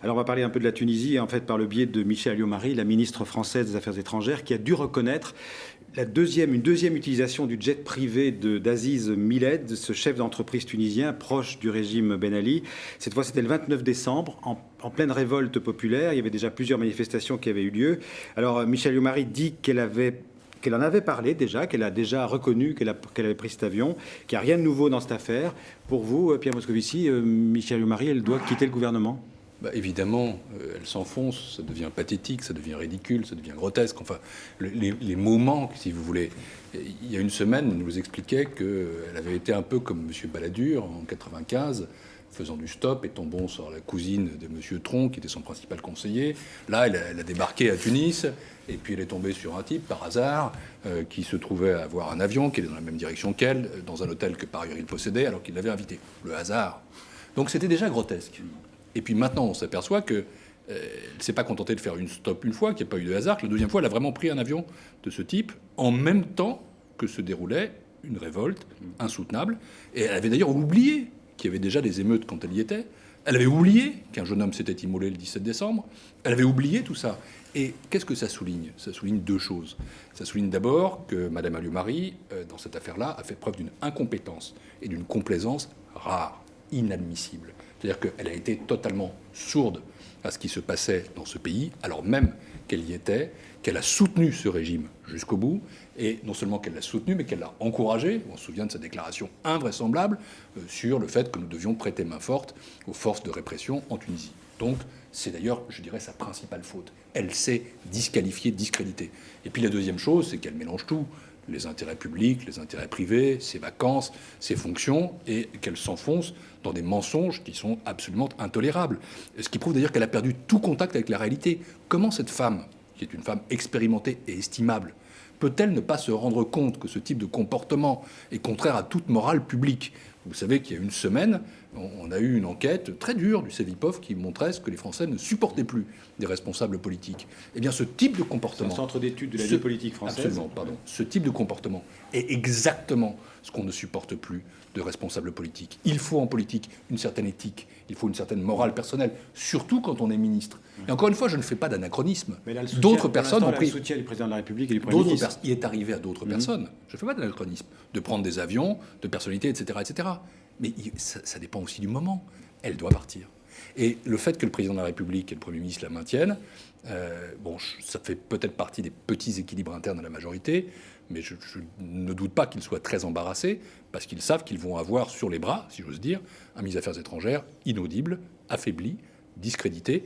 Alors, on va parler un peu de la Tunisie, en fait, par le biais de Michèle Alliot-Marie, la ministre française des Affaires étrangères, qui a dû reconnaître une deuxième utilisation du jet privé d'Aziz Miled, ce chef d'entreprise tunisien proche du régime Ben Ali. Cette fois, c'était le 29 décembre, en pleine révolte populaire. Il y avait déjà plusieurs manifestations qui avaient eu lieu. Alors, Michèle Alliot-Marie dit qu'elle en avait parlé déjà, qu'elle a déjà reconnu qu'elle avait pris cet avion, qu'il n'y a rien de nouveau dans cette affaire. Pour vous, Pierre Moscovici, Michèle Alliot-Marie, elle doit quitter le gouvernement? Évidemment, elle s'enfonce, ça devient pathétique, ça devient ridicule, ça devient grotesque. Enfin, les mots manquent, si vous voulez. Il y a une semaine, on nous expliquait qu'elle avait été un peu comme M. Balladur en 95, faisant du stop et tombant sur la cousine de M. Tron, qui était son principal conseiller. Là, elle a débarqué à Tunis, et puis elle est tombée sur un type, par hasard, qui se trouvait avoir un avion, qui allait dans la même direction qu'elle, dans un hôtel que par ailleurs il possédait, alors qu'il l'avait invité. Le hasard. Donc c'était déjà grotesque. Et puis maintenant, on s'aperçoit qu'elle ne s'est pas contentée de faire une stop une fois, qu'il n'y a pas eu de hasard, que la deuxième fois, elle a vraiment pris un avion de ce type en même temps que se déroulait une révolte insoutenable. Et elle avait d'ailleurs oublié qu'il y avait déjà des émeutes quand elle y était. Elle avait oublié qu'un jeune homme s'était immolé le 17 décembre. Elle avait oublié tout ça. Et qu'est-ce que ça souligne? Ça souligne deux choses. Ça souligne d'abord que Mme Alliot-Marie, dans cette affaire-là, a fait preuve d'une incompétence et d'une complaisance rare, inadmissible. C'est-à-dire qu'elle a été totalement sourde à ce qui se passait dans ce pays, alors même qu'elle y était, qu'elle a soutenu ce régime jusqu'au bout, et non seulement qu'elle l'a soutenu, mais qu'elle l'a encouragé. On se souvient de sa déclaration invraisemblable sur le fait que nous devions prêter main forte aux forces de répression en Tunisie. Donc, c'est d'ailleurs, je dirais, sa principale faute. Elle s'est disqualifiée, discréditée. Et puis la deuxième chose, c'est qu'elle mélange tout. Les intérêts publics, les intérêts privés, ses vacances, ses fonctions, et qu'elle s'enfonce dans des mensonges qui sont absolument intolérables. Ce qui prouve d'ailleurs qu'elle a perdu tout contact avec la réalité. Comment cette femme, qui est une femme expérimentée et estimable, peut-elle ne pas se rendre compte que ce type de comportement est contraire à toute morale publique? Vous savez qu'il y a une semaine, on a eu une enquête très dure du Cevipof qui montrait ce que les Français ne supportaient plus des responsables politiques. Eh bien, ce type de comportement... C'est un centre d'études de la vie politique française. Absolument, pardon. Ce type de comportement est exactement ce qu'on ne supporte plus de responsables politiques. Il faut en politique une certaine éthique, il faut une certaine morale personnelle, surtout quand on est ministre. Et encore une fois, je ne fais pas d'anachronisme. D'autres personnes ont pris... le soutien du président de la République et du Premier ministre. Il est arrivé à d'autres personnes, je ne fais pas d'anachronisme, de prendre des avions, de personnalités, etc. etc. Mais ça dépend aussi du moment. Elle doit partir. Et le fait que le président de la République et le Premier ministre la maintiennent, ça fait peut-être partie des petits équilibres internes à la majorité, mais je ne doute pas qu'ils soient très embarrassés, parce qu'ils savent qu'ils vont avoir sur les bras, si j'ose dire, un ministre des Affaires étrangères inaudible, affaibli, discrédité.